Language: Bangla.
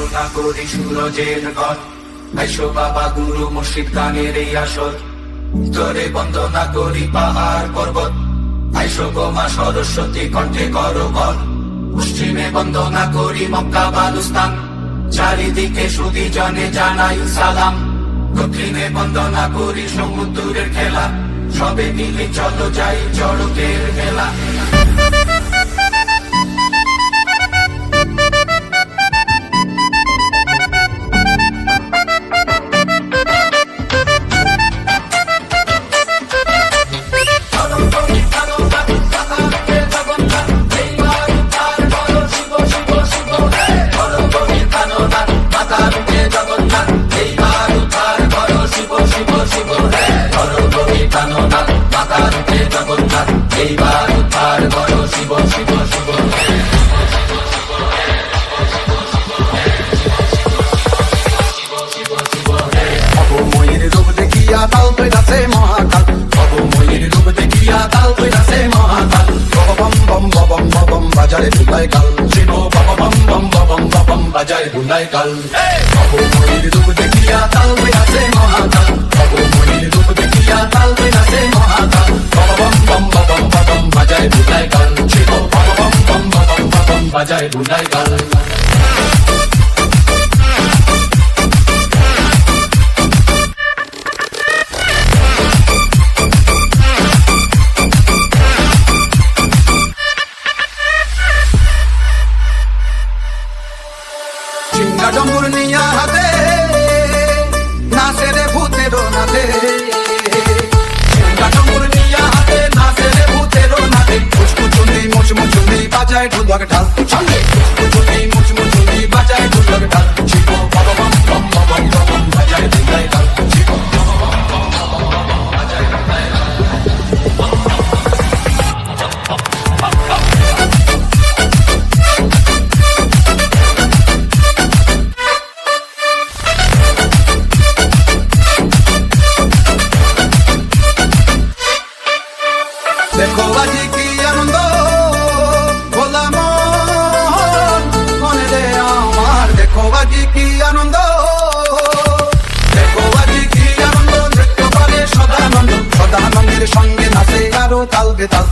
বন্দনা করি সুরজের ঘর, আইসো বাবা গুরু মুর্শিদ গানের এই আসর। তোরে বন্দনা করি পাহাড় পর্বত, আইসো গো মা সরস্বতী কণ্ঠে করো ঘর। পশ্চিমে বন্দনা করি মক্কা বালুস্তান, চারিদিকে সুধী জনে জানাই সালাম। দক্ষিণে বন্দনা করি সমুদ্রের খেলা, সবে মিলে চলো যাই চড়কের মেলা। এইবার উদ্ধার করো শিব শিব শিব। অবময়ীর রূপ দেখিয়া তাল তৈরাছে মহাকাল, অবময়ীর রূপ দেখিয়া তাল তৈরাছে মহাকাল। বম বম বম বম বাজারে বুলাই কাল, শিব বম বম বম বম বাজারে বুলাই কাল। অবময়ীর রূপ দেখিয়া তাল তৈরাছে মহাকাল, অবময়ীর রূপ দেখিয়া তাল তৈরাছে মহাকাল। বম বম বম বম বাজারে বুলাই কাল, শিব বম বম বম বম বাজারে বুলাই কাল। ডম্বুর নিয়া হাতে নাচে রে ভূতের নাচে, ডম্বুর নিয়া হাতে নাচে রে ভূতের নাচে। মুচমুচুন্দি মুচমুচুন্দি বাজায় ঢোলক ঢাল, মুচমুচুন্দি মুচমুচুন্দি বাজায় ঢোলক ঢাল। শিব বম বম বম বম বম বাজায় ঢোলাই ঢাল, শিব বম বম বম বম বাজায় ঢোলাই ঢাল। দেখো আজি কি আনন্দ ভোলা মন, মনে রে আমার দেখো আজি কি আনন্দ, দেখো আজি কি আনন্দ। নৃত্য করে সদানন্দ, সদানন্দের সঙ্গে নাচে আরো তাল বেতাল।